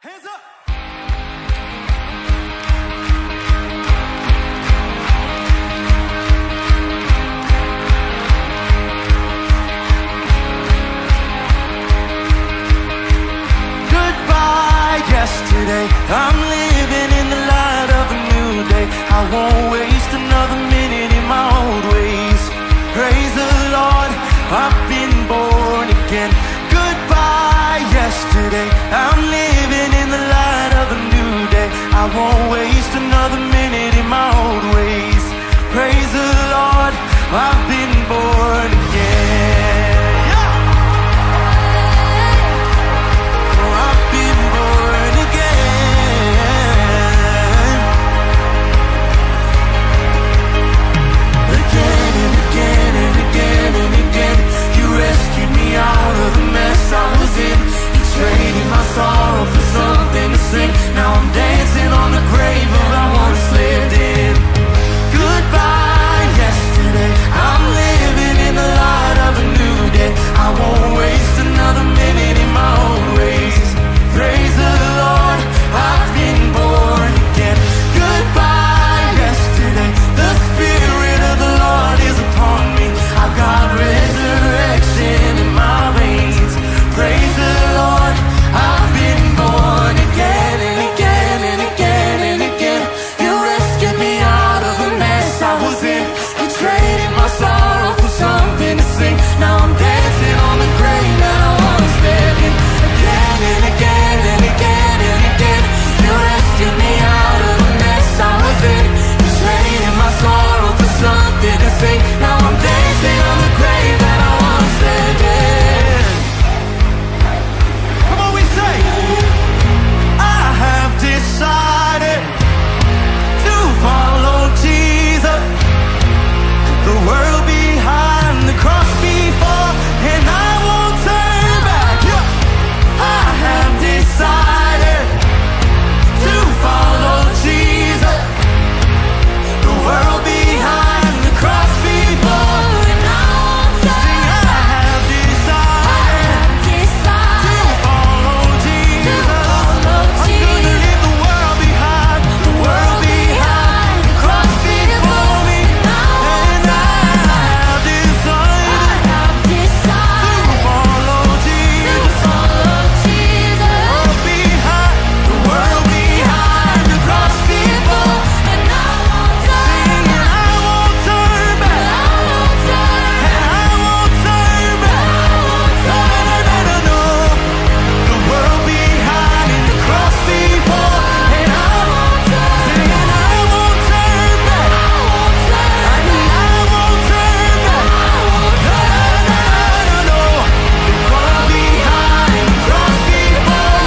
Hands up. Goodbye yesterday, I'm living in the light of a new day. I won't waste another minute in my old ways. Praise the Lord, I've been born again. Goodbye yesterday, I'm living in the light of a new day. I won't waste another minute in my old ways. Praise the Lord, I've been born again. I've been born again. Again and again and again and again, you rescued me out of the mess I was in. You traded my sorrow for something to sing. Now I'm dancing on the grave that I once lived in. Goodbye yesterday, I'm living in the light of a new day. I won't waste another minute in my own ways. Praise the Lord, I've been born again. Goodbye yesterday, the Spirit of the Lord is upon me. I've got resurrection in my veins. Praise the Lord, I've been born again and again and again and again. You rescued me out of the mess I was in. You traded my sorrow for something to sing. Now I'm dancing on the grave that I once lived in. Again and again and again and again, you rescued me out of the mess I was in. You traded my sorrow for something to sing. Now I'm dancing on the grave that I once lived in. Come on, we say, I have decided to follow Jesus. The world behind, the cross before, and I won't turn back. I have decided to follow Jesus. The world behind, the cross before, and I won't turn back. I have decided to follow Jesus. I'm gonna leave the world behind, the world behind, the cross before me. And I have decided to follow Jesus. The world behind, the cross before, and I won't turn back. I won't turn back. And I won't turn back. No. The world behind and the cross before, and I won't turn back. And I won't turn back. And I won't turn back. No. The world behind, the cross before.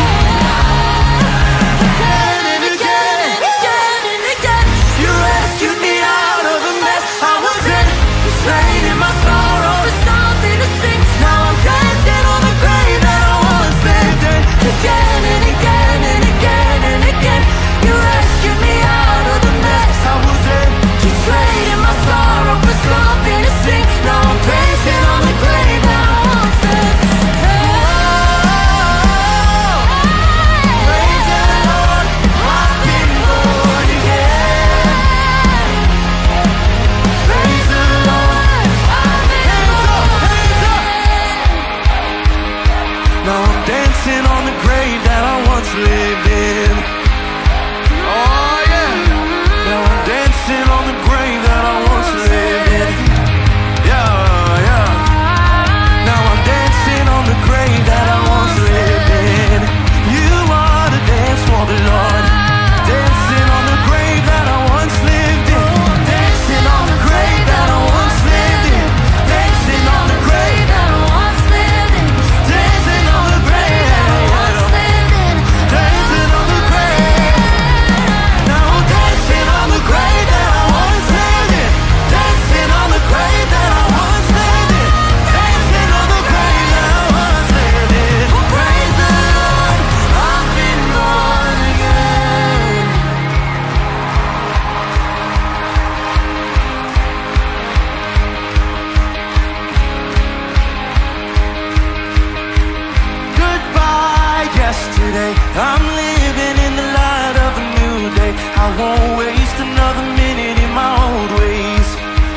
Again and again and again and again, you rescued me out of the mess I was in. You traded my sorrow for something to sing. Now I'm dancing on the grave that I once lived in. Again and again and again and again, you rescued me out of the mess I was in. You traded my sorrow for something to sing. Now I'm dancing on the grave that I once lived in. Praise the Lord, I've been born again. Praise the Lord, I've been born again. Now I'm dancing on the grave that I once lived in. Oh yeah. Now I'm dancing on the grave that I once lived in. Yeah. Now I'm dancing on the grave that I once lived in. You ought to dance for the Lord. Dancing on the grave that I once lived in. Dancing on the grave that I once lived in. Dancing on the grave that I once lived in. Dancing on the grave that I once lived in. Dancing on the yesterday. I'm living in the light of a new day. I won't waste another minute in my old ways.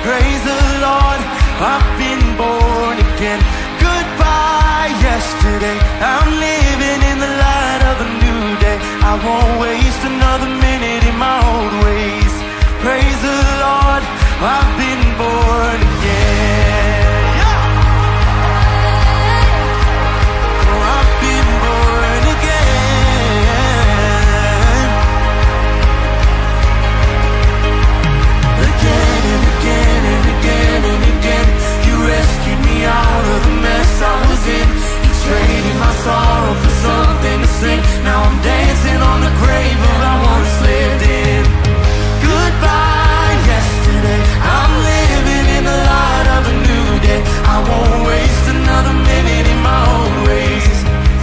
Praise the Lord, I've been born again. Goodbye yesterday, I'm living in the light of a new day. I won't waste another minute in my old ways. Praise the Lord, I've been born again. I've been born again. Again and again and again and again, you rescued me out of the mess I was in. You traded my sorrow for something to sing. Now I'm dancing on the grave of I once lived in. Goodbye yesterday, I'm living in the light of a new day. I won't waste another minute in my own ways.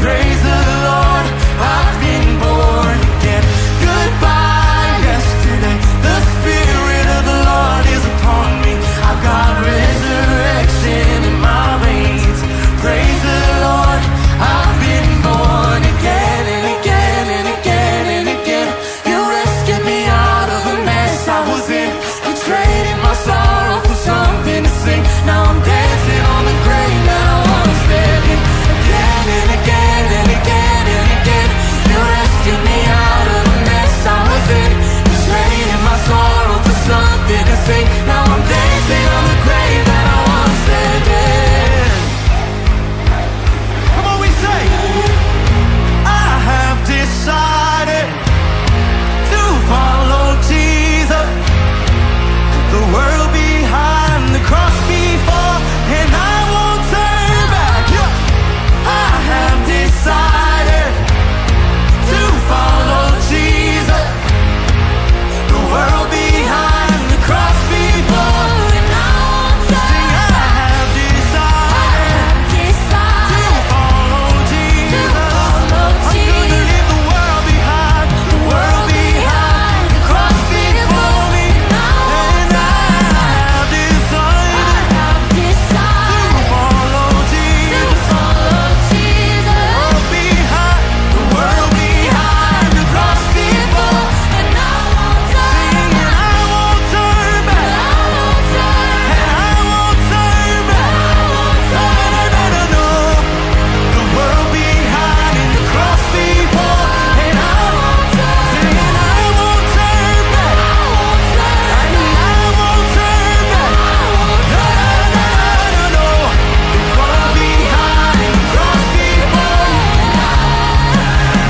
Praise the Lord, I've been born again. Goodbye yesterday, the Spirit of the Lord is upon me. I've got resurrection in my veins. Praise the Lord, I've been born again and again and again and again. You rescued me out of the mess I was in. You traded my sorrow for something to sing. Now I'm dancing on the grave that I once lived in. Again and again and again and again, you rescued me out of the mess I was in. You traded my sorrow for something to sing. Now I'm dancing on the grave that I once lived in. Come on, we say, I have decided to follow Jesus. The world behind, the cross before, and I won't turn back. I have decided to follow Jesus. The world behind, the cross before, and I won't turn back. I have decided to follow Jesus. I'm gonna leave the world behind, the cross before me, and I have decided to follow Jesus. The world behind, the cross before, and I won't turn back. And I won't turn back. No. The world behind and the cross before, and I won't turn back. And I won't turn back. No. The world behind and the cross before.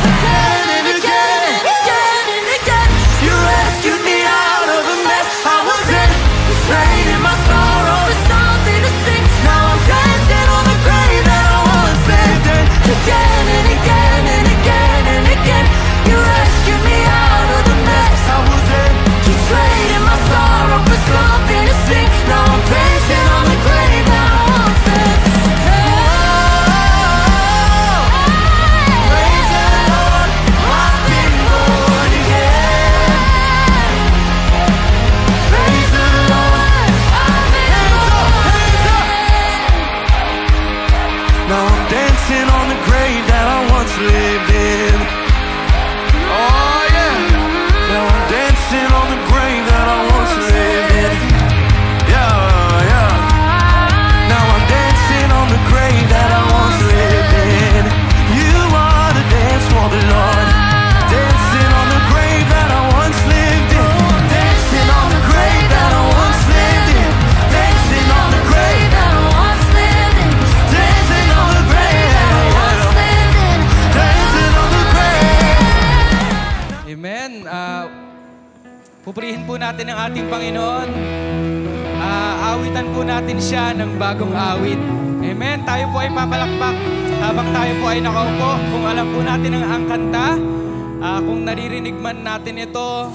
Again and again and again, you rescued me out of the mess I was in. You traded my sorrow for something to sing. Now I'm dancing on the grave that I once lived in. Again and again and again and again, you rescued me out of the mess I was in. You traded my sorrow for something to sing. Now I'm dancing on the grave that I once lived in. Praise the Lord, I've been born again. Praise the Lord, I've been born again. Now I'm dancing on the grave that I once lived in. Oh yeah. Now I'm dancing on the grave that I once lived in. Yeah. Now I'm dancing on the grave that I once lived in. You ought to dance for the Lord. Dancing on the grave that I once lived in. Dancing on the grave that I once lived in. Dancing on the grave that I once lived in. Dancing on the grave that I once lived in. Dancing on the grave. Amen. Pupurihin po natin ang ating Panginoon. Awitan po natin siya ng bagong awit. Amen. Tayo po ay papalakpak habang tayo po ay nakaupo. Kung alam po natin ang kanta, kung naririnig man natin ito,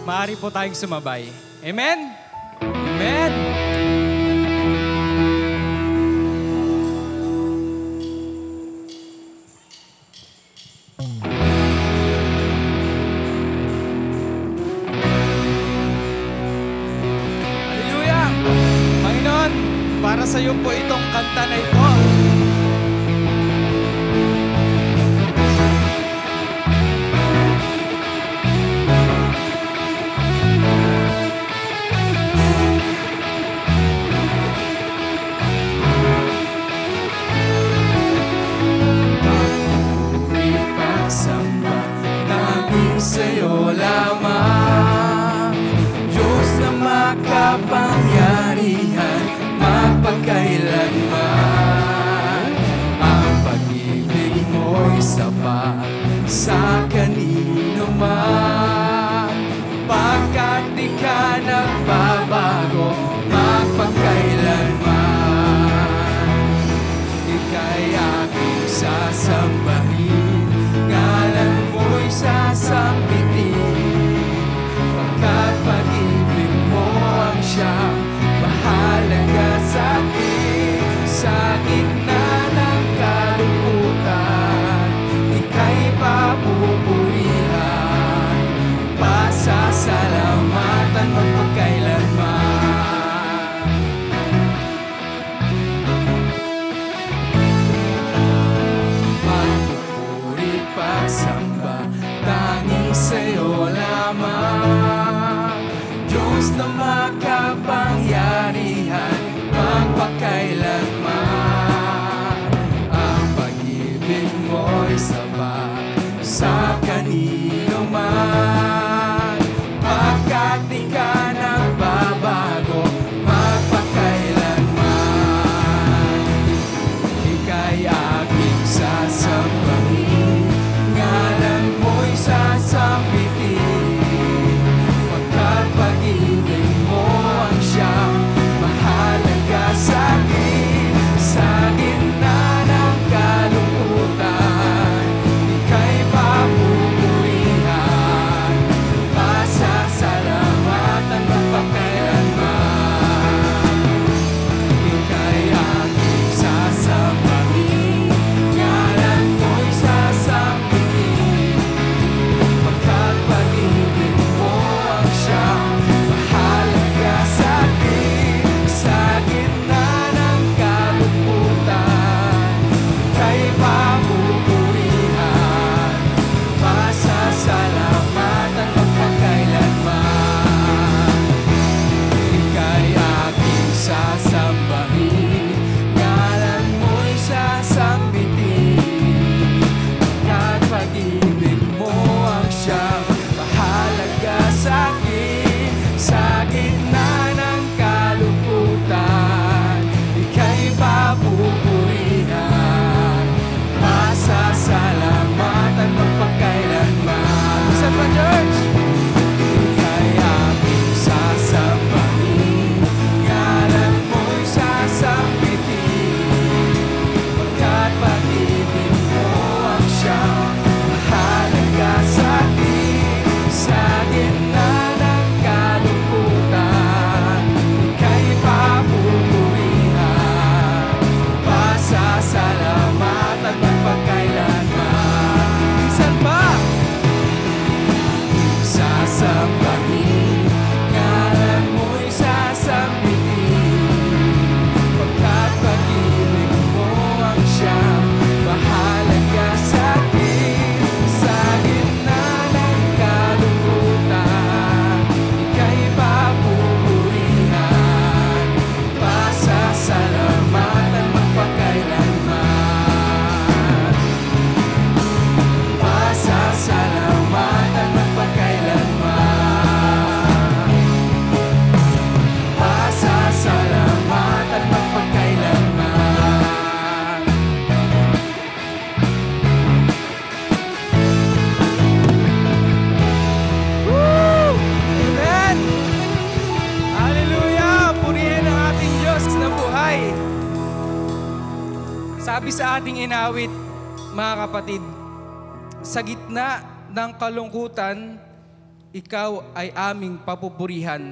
maaari po tayong sumabay. Amen. Amen. Para sa iyo po itong kanta na ito. sasambahin, ngalan mo'y sasambitin, pagkat pag-ibig mo ang siyang mahalaga sa'kin. Sa gitna ng kalungkutan, ika'y papupurihan, pasasalamatan magpagkailanman. Pagpupuri, pagsamba, tanging sa'yo lamang, Diyos na makapangyarihan, magpakailanman. Ang pag-ibig mo'y sapat sa kanino man, pagkat di ka nagbabago, magpakailanman. Ika'y aking sasambahin, ngalan mo'y sasambitin, pagkat pag-ibig mo ang siyang mahalaga sa'kin. Sa gitna ng kalungkutan, ika'y papupurihan, pasasalamatan magpakailanman. Ika'y aking sasambahin, ngalan mo'y sasambitin, pagkat pag-ibig mo ang siyang mahalaga sa'kin. Sa gitna ng kalungkutan, ika'y papupurihan, pasasalamatan magpakailanman. Ika'y aking sasambahin, ngalan mo'y sasambitin, pagkat pag-ibig mo ang siyang mahalaga sa'kin. Sa gitna ng kalungkutan, ika'y papupurihan, pasasalamatan magpakailanman. Isa pa, church! Ika'y aking sasambahin, ngalan mo'y sasambitin, pagkat pag-ibig mo ang siyang mahalaga sa'kin. Sa gitna ng kalungkutan, ika'y papupurihan, pasasalamatan magpakailanman. Minsan pa, sasambahin, ngalan mo'y sasambitin, pagkat pag-ibig mo ang siyang mahalaga sa'kin. Sa gitna ng kalungkutan, ika'y papupurihan, pasasalamatan magpakailanman. Pasasalamatan magpakailanman. Pasasalamatan magpakailanman. Woo! Amen! Hallelujah! Purihin ang ating Diyos na buhay. Sabi sa ating inawit, mga kapatid, sa gitna ng kalungkutan, ikaw ay aming papupurihan,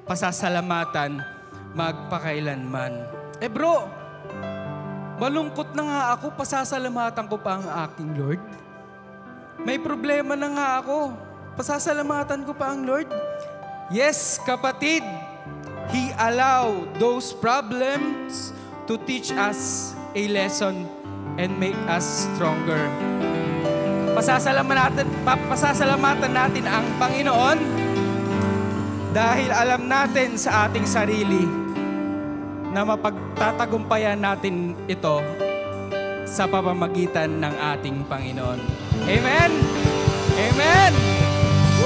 pasasalamatan, magpakailanman. Bro, malungkot na nga ako, pasasalamatan ko pa ang aking Lord. May problema na nga ako, pasasalamatan ko pa ang Lord. Yes, kapatid, He allowed those problems to teach us a lesson and make us stronger. Pasasalamatan natin ang Panginoon dahil alam natin sa ating sarili na mapagtatagumpayan natin ito sa pamamagitan ng ating Panginoon. Amen? Amen!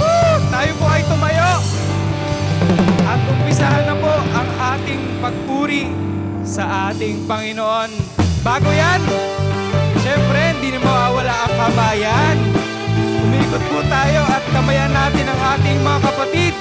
Woo! Tayo po ay tumayo at umpisahan na po ang ating pagpuri sa ating Panginoon. Bago yan, siyempre, hindi na mawawala ang kabayan. Umikot po tayo at kabayan natin ang ating mga kapatid.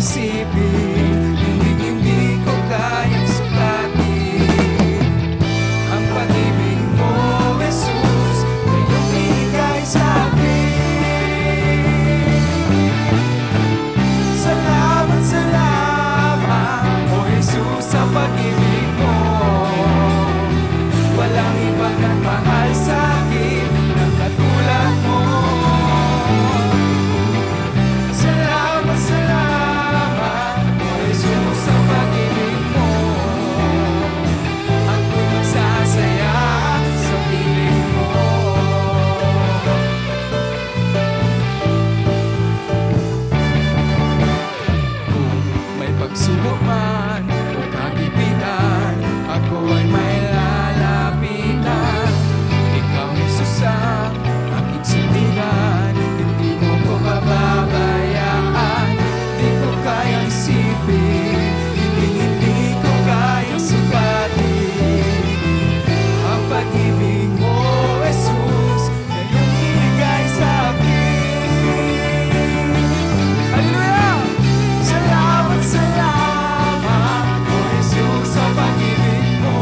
isipin, hindi ko kayang sukatin. Ang pag-ibig mo, Jesus, ngayong bigay sa'kin. Salamat, salamat, O Jesus, sa pag-ibig mo. Walang ibang nagmahal sa'kin ng katulad mo. Salamat, salamat, O Jesus, sa pag-ibig mo. Ako'y magsasaya sa piling mo. Kung may pagsubok man o kagipitan, ako ay may lalapitan. Ikaw, Jesus, ang aking sindigan. Hindi mo ko pababayaan. Di ko kayang isipin, hindi ko kayang sukatin. Ang pag-ibig mo, Jesus, ngayong binigay sa'kin. Hallelujah! Salamat, salamat, O Jesus, sa pag-ibig mo.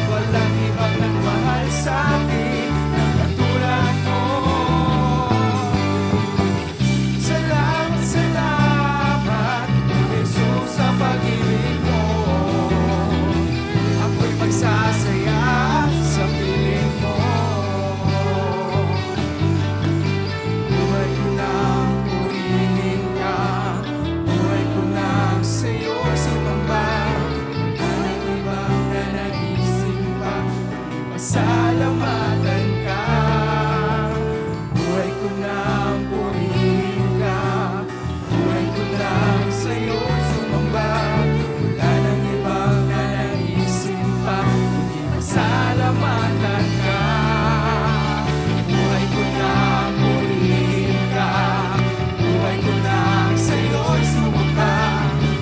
Walang ibang nagmahal sa'kin ng katulad mo. Salamat, salamat, O Jesus, sa pag-ibig mo. Ako'y magsasaya sa piling mo. Buhay ko nang purihin ka, buhay ko nang sa'yo sumamba. Walang ibang nanagising pa, kundi masalamatan ka. Buhay ko nang purihin ka, buhay ko nang sa'yo sumamba. Wala nang ibang nanagising pa, kundi masalamatan ka. Buhay ko nang purihin ka, buhay ko nang sa'yo sumamba.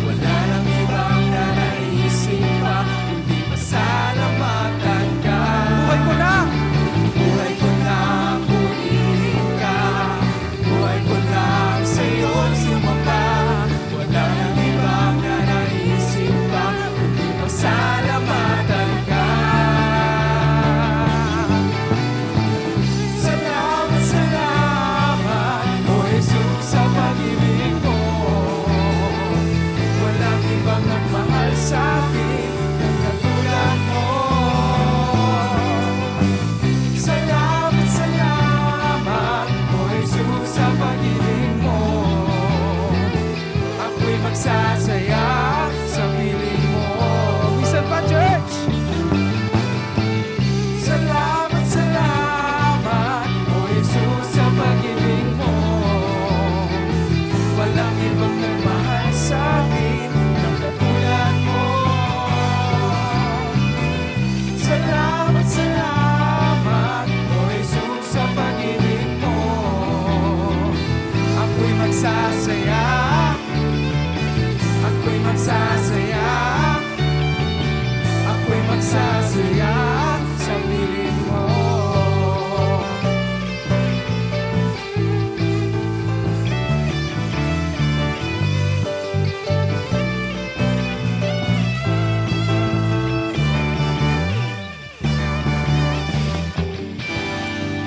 Wala nang ibang nanaisip pa, kundi masalamatan ka. Buhay ko na! Buhay ko nang purihin ka, buhay ko nang sa'yo sumamba. Wala nang ibang nanaisip pa, kundi masalamatan ka. Salamat, salamat, O Jesus, sa pag-ibig mo. Walang ibang nagmahal sa'kin ng katulad mo. Salamat, salamat, O Jesus, sa pag-ibig mo. Ako'y magsasaya sa piling mo. Minsan pa, church! Salamat, salamat, O Jesus, sa pag-ibig mo. Walang ibang nagmahal sa'kin ng katulad mo. Salamat, salamat, O Jesus, sa pag-ibig mo. Ako'y magsasaya, ako'y magsasaya, ako'y magsasaya sa piling mo.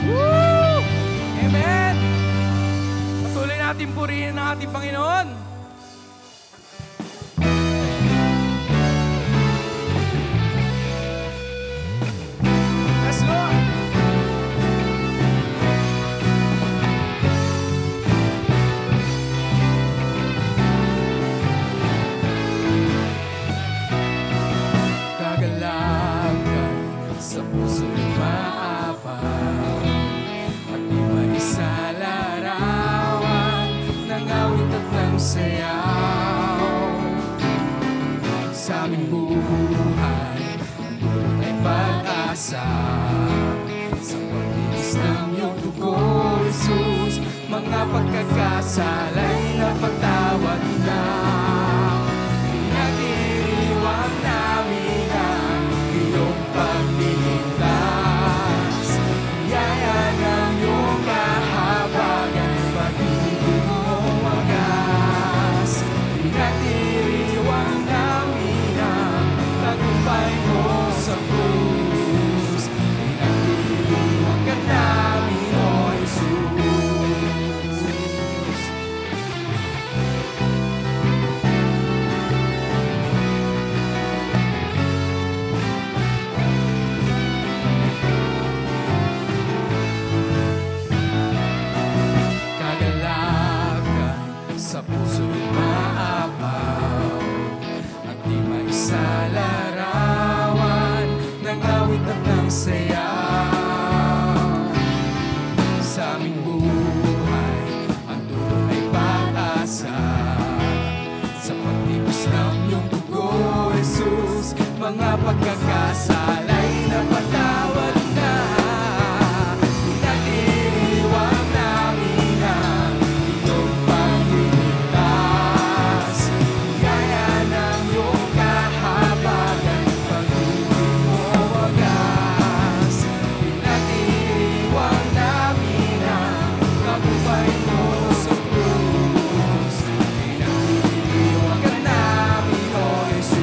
Woo! Amen! Patuloy natin purihin ang ating Panginoon. Yes, Lord! Kagalakan sa puso'y maapaw, at di maisalarawan ng awit at ng sayaw. Sa aming buhay, ang dulot ay pag-asa. Sa paglinis ng iyong dugo, Jesus, mga pagkakasala'y napatawad na. Pinagdiriwang namin ang iyong pagliligtas. Yaya ng iyong kahabagan, pag-ibig mong wagas. mga pagkakasala'y napatawad na. Pinagdiriwang namin ang iyong pagliligtas. Biyaya ng iyong kahabagan, pag-ibig mo wagas. Pinagdiriwang namin ang tagumpay mo sa krus. Pinagdiriwang ka namin, O Jesus.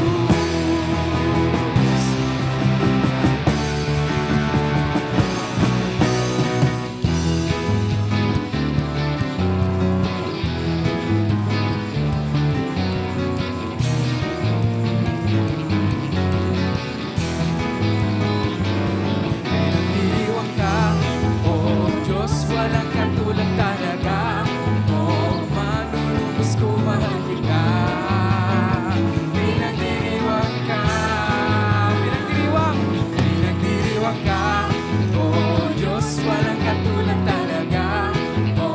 Pinagdiriwang ka, O Diyos, walang katulad talaga. O manunubos ko, mahal kita. Pinagdiriwang ka, pinagdiriwang ka, O Diyos, walang katulad talaga. O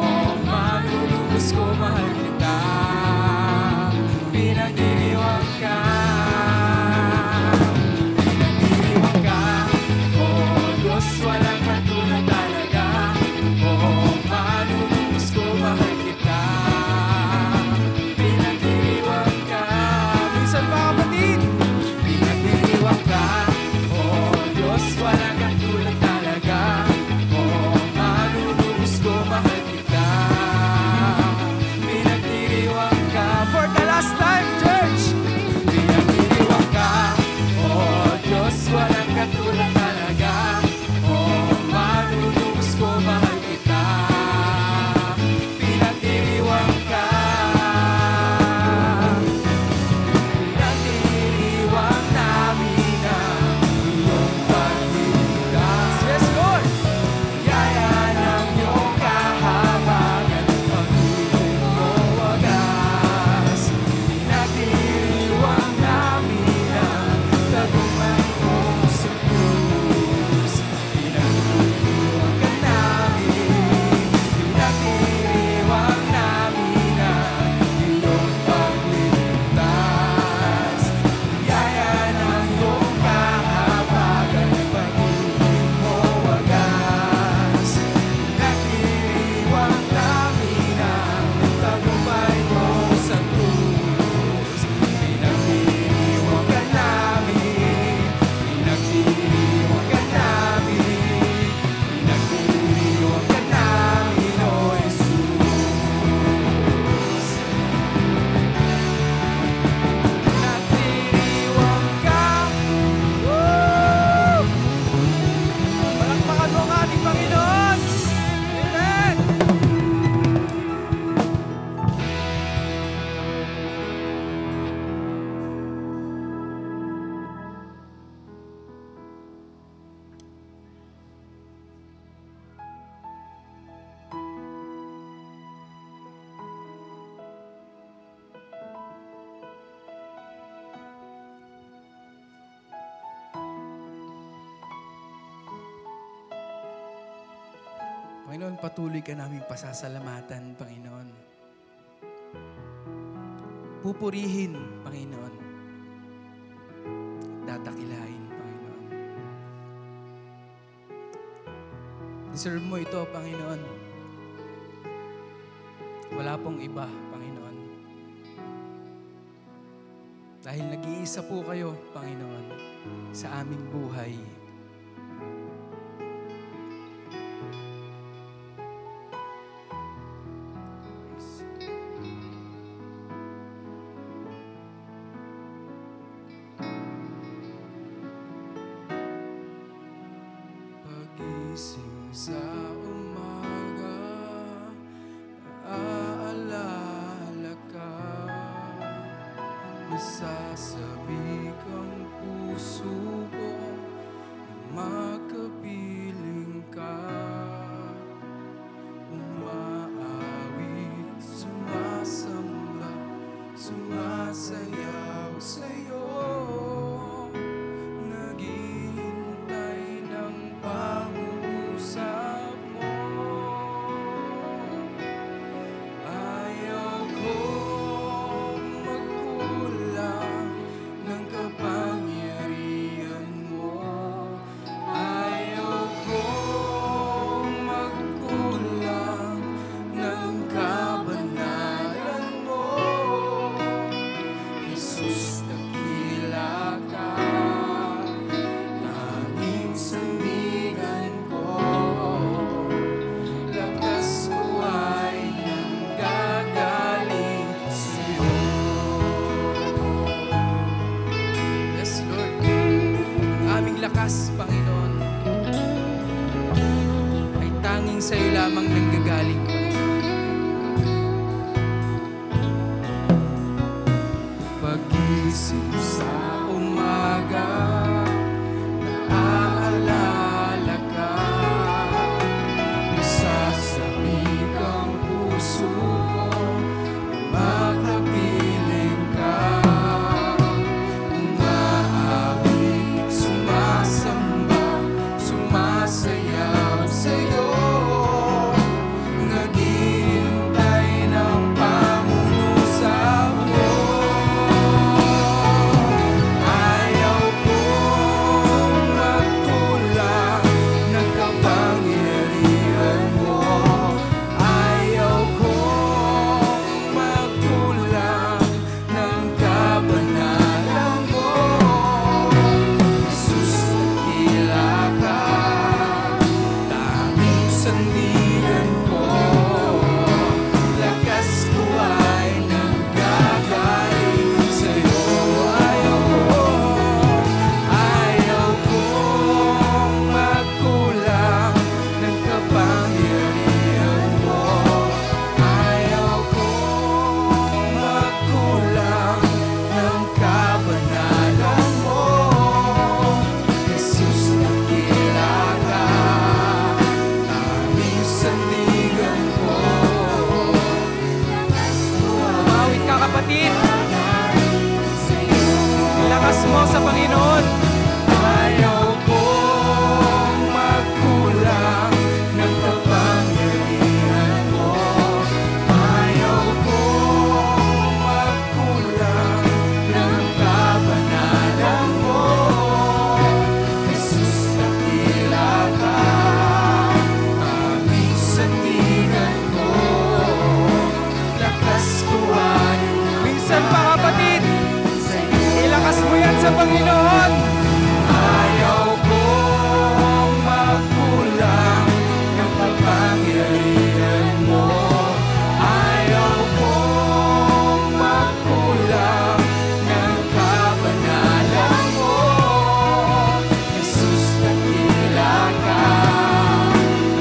manunubos ko, mahal kita. Pinagdiriwang ka. Pinagdiriwang ka, O Diyos, walang katulad talaga. O manunubos ko, mahal kita. Pinagdiriwang ka. Minsan pa, kapatid. Pinagdiriwang ka, O Diyos, walang katulad talaga. O manunubos ko, mahal kita. Pinagdiriwang ka. For the last time, church. Pinagdiriwang ka, O Diyos, walang katulad talaga. O manunubos ko, mahal kita. Pinagdiriwang ka. Pinagdiriwang namin ang iyong pagliligtas. Yes, Lord! Biyaya ng iyong kahabagan, pag-ibig mo wagas. Pinagdiriwang namin ang tagumpay mo sa krus. Pinagdiriwang ka namin. Pinagdiriwang namin ang iyong pagliligtas. Biyaya ng iyong kahabagan, pag-ibig mo wagas. Pinagdiriwang namin ang tagumpay mo sa krus. Pinagdiriwang ka namin. Pinagdiriwang ka namin. Pinagdiriwang ka namin, O Jesus. Pinagdiriwang ka. Woo! Palakpakan mo ang ating Panginoon. Amen! Panginoon, patuloy ka naming pasasalamatan, Panginoon. Pupurihin, Panginoon. Dadakilain, Panginoon. Deserve mo ito, Panginoon. Wala pong iba, Panginoon. Dahil nag-iisa po kayo, Panginoon, sa aming buhay. Pagising sa umaga, naaalala ka. Nasasabik ang puso ko na makapiling ka. Umaawit, sumasamba, sumasayaw sa'yo. Naghihintay ng pangungusap mo. Ayaw ko magkulang ng kapangyarihan. gising sa umaga, naaalala ka, nasasabik ang puso ko, magkapiling ka, umaawit, sumasamba, sumasayaw sa'yo, naghihintay ng pangungusap mo. Ayaw kong magkulang ng kapangyarihan mo. Ayaw kong magkulang ng kabanalan mo. Jesus, dakila ka, tanging sandigan ko. Lakas ko ay nanggagaling sa'yo. Ayaw kong magkulang ng kapangyarihan mo. Ayaw kong magkulang ng kabanalan mo. Jesus, dakila ka, tanging sandigan ko. Umawit ka, kapatid. Lakas mo sa Panginoon. Ayaw kong magkulang ng kapangyarihan mo. Ayaw kong magkulang ng kabanalan mo. Jesus, dakila ka, aming sandigan ko. Lakas ko ay minsan pa, kapatid, ilakas mo yan sa Panginoon. Ayaw kong magkulang ng kapangyarihan mo. Ayaw kong magkulang ng kabanalan mo. Jesus, dakila ka,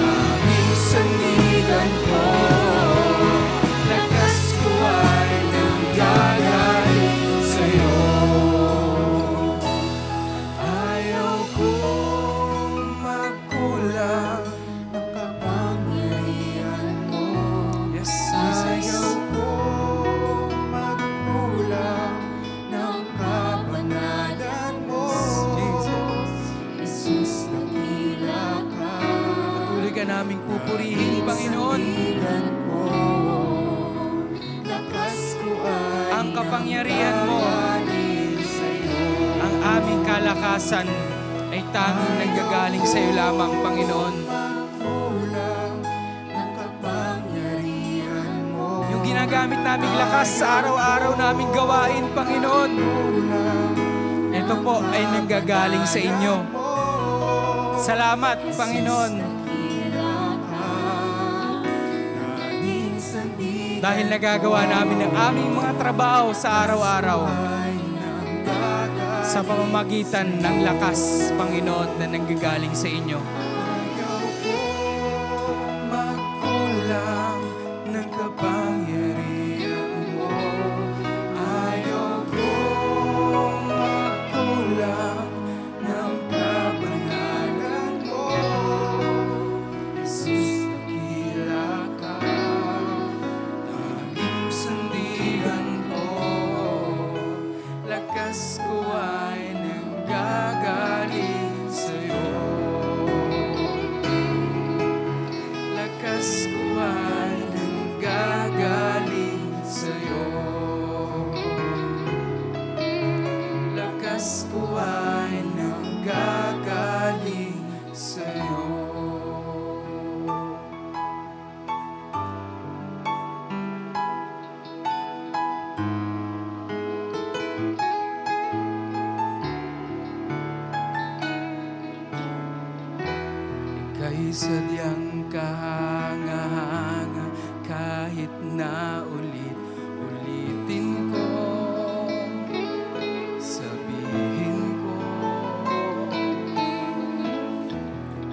aming sandigan ko. Lakas ko ay nanggagaling sa'yo. Ayaw kong magkulang ng kapangyarihan mo. Yes, ayaw kong magkulang ng kabanalan mo. Jesus, dakila ka, patuloy ka naming pupurihin, Panginoon. Ang kapangyarihan mo, ang aming kalakasan ay tanging nanggagaling sa iyo lamang, Panginoon. Yung ginagamit naming lakas sa araw-araw naming gawain, Panginoon, ito po ay nanggagaling sa inyo. Salamat, Panginoon. Dahil nagagawa namin ang aming mga trabaho sa araw-araw sa pamamagitan ng lakas, Panginoon, na nanggagaling sa inyo. Magkulang ng kapangyarihan mo. Ayaw kong magkulang ng kabanalan mo. Jesus, dakila ka, tanging sandigan ko. Lakas ko ay nanggagaling sa'yo. Lakas ko ay nanggagaling sa'yo. Lakas ko ay nanggagaling sa'yo. Ika'y sadyang kahanga-hanga kahit na ulit-ulitin ko. Sabihin ko,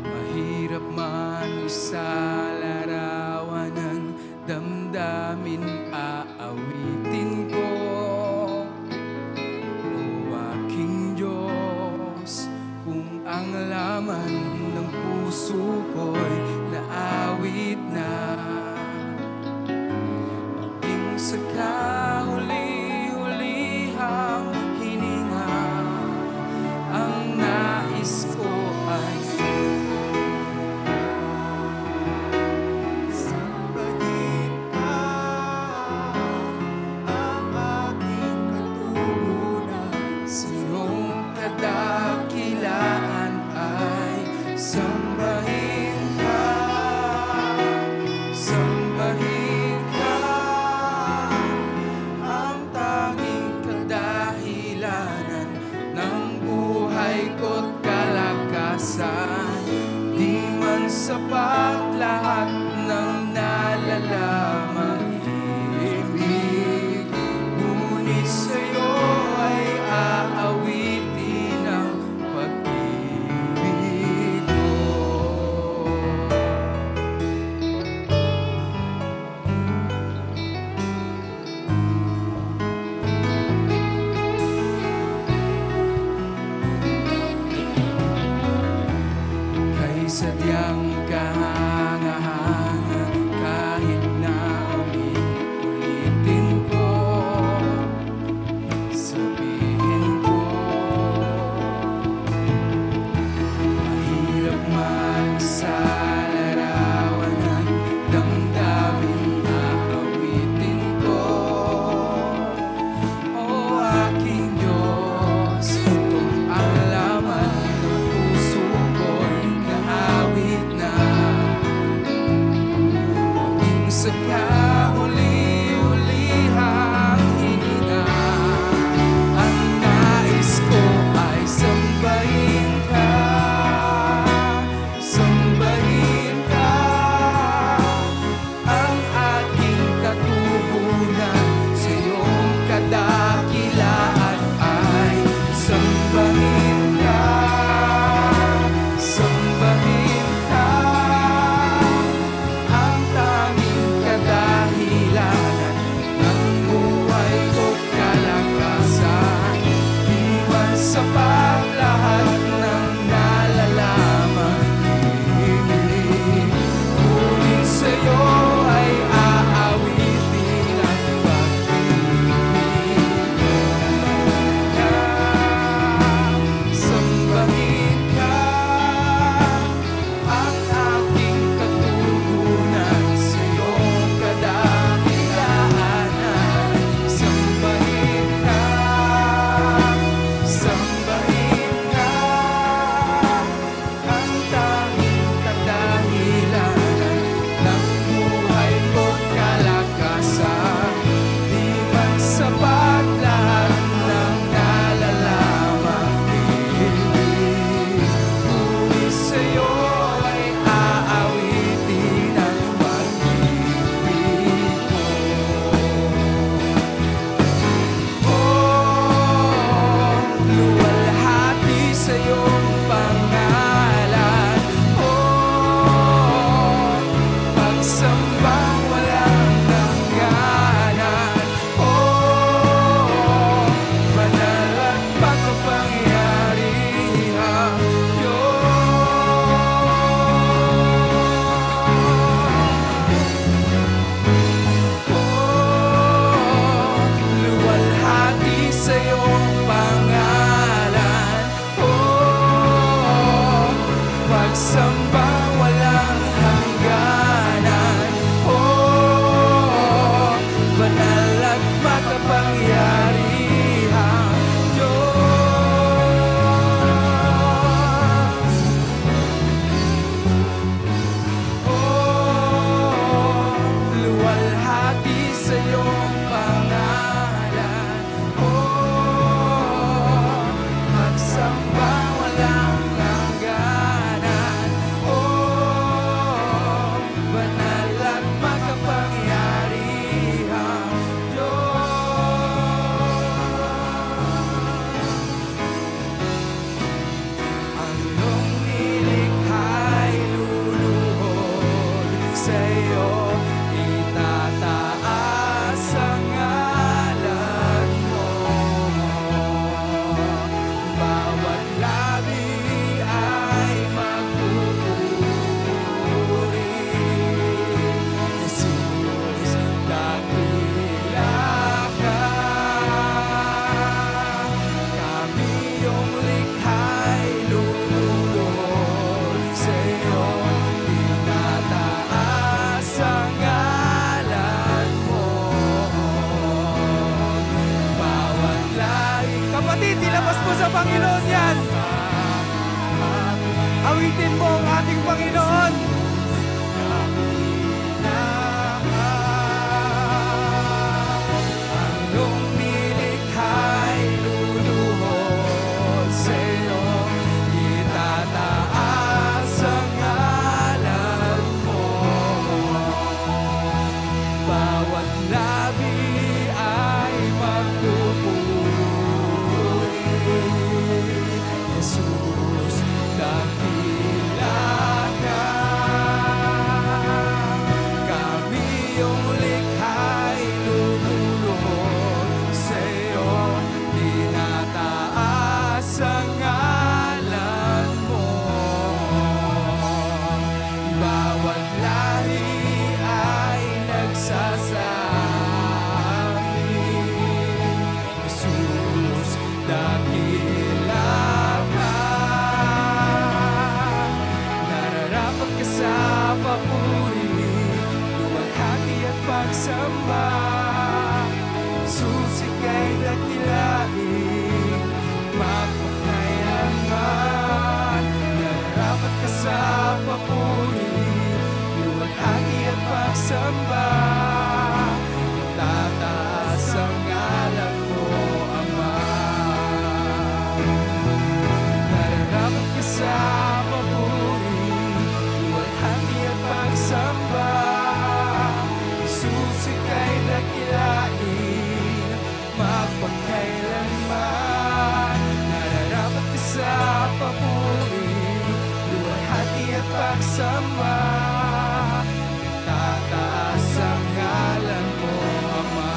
mahirap man sa larawan ng damdamin, aawitin ko. puso ko'y naawit na. Maging sa kahuli-hulihang hininga, ang nais ko ay sambahin ka, ang aking katugunan. sa iyong kadakilaan ay sambahin ka, sambahin ka. Ipalabas mo sa Panginoon yan. Awitin mo ang ating Panginoon. Anong nilikha'y luluhod sa'yo, itataas ang ngalan mo. Bawat labi ay magpupuri. Jesus, dakila ka. Kami yung likha'y lumulod sa'yo, tinataas ang ngalan mo. Bawat lahi ay nagsasabi, Jesus, dakila ka. Nararapat ka sa papuri, luwalhati at pagsamba. Jesus, ika'y dakilain, magpakailanman. Nararapat ka sa papuri, luwalhati at pagsamba. Itataas ang ngalan mo, Ama. Nararapat ka sa papuri, luwalhati at pagsamba. Jesus, ika'y dakilain, magpakailanman. Nararapat ka sa papuri, luwalhati at pagsamba. Itataas ang ngalan mo, Ama.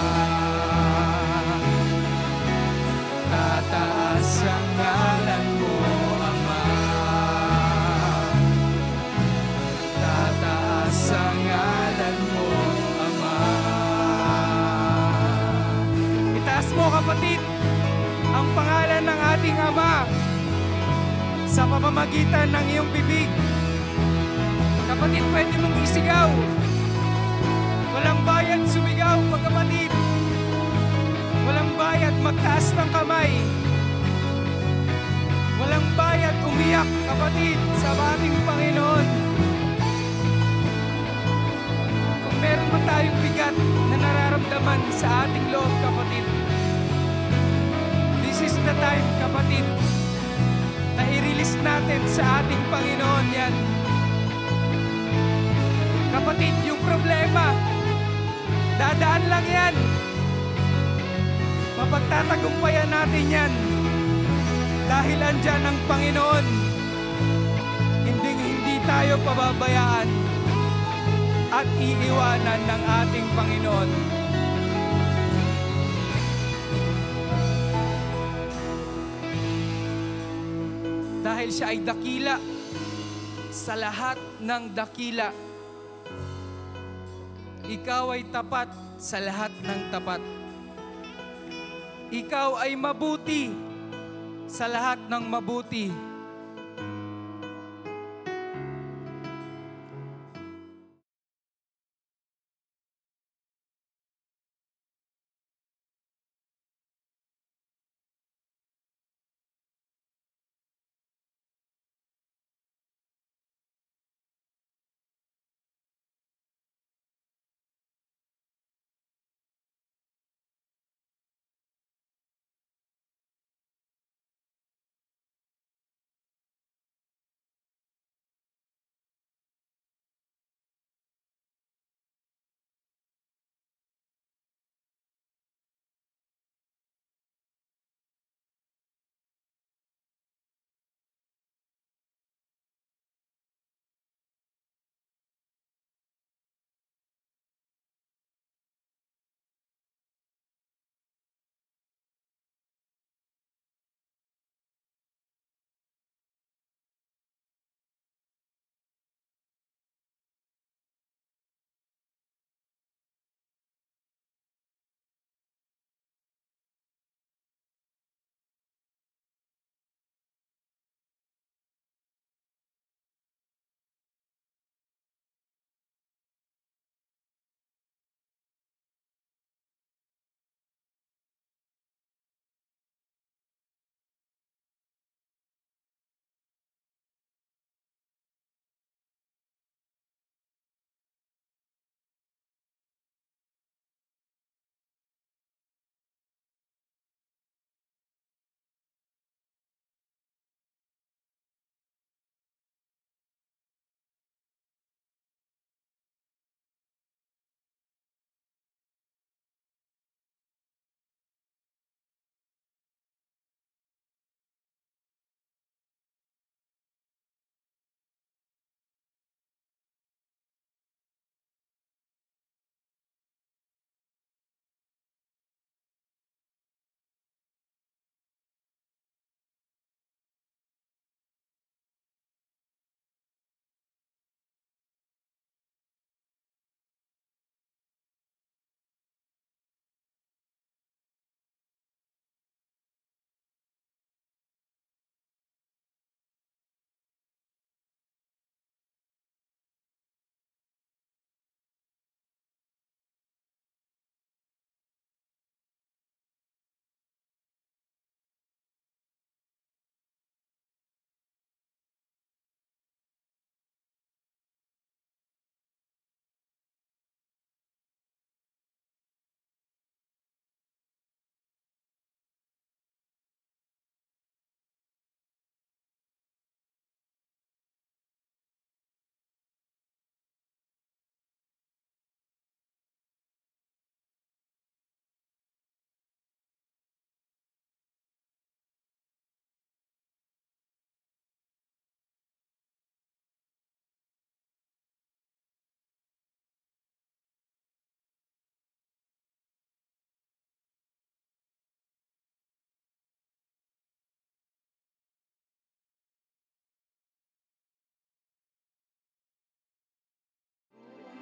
Tataas ang ngalan mo, Ama. Tataas ang ngalan mo, Ama. Itaas mo, kapatid, ang pangalan ng ating Ama sa pamamagitan ng iyong bibig. Kapatid, pwede mong isigaw. Walang bayad sumigaw, magkapatid. Walang bayad magtaas ng kamay. Walang bayad umiyak, kapatid, sa ating Panginoon. Kung meron man tayong bigat na nararamdaman sa ating loob, kapatid, this is the time, kapatid, na i-release natin sa ating Panginoon yan. Kapatid, yung problema, dadaan lang yan. Mapagtatagumpayan natin yan. Dahil andyan ang Panginoon. Hindi tayo pababayaan at iiwanan ng ating Panginoon. Dahil siya ay dakila sa lahat ng dakila. Ikaw ay tapat sa lahat ng tapat. Ikaw ay mabuti sa lahat ng mabuti.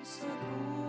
sa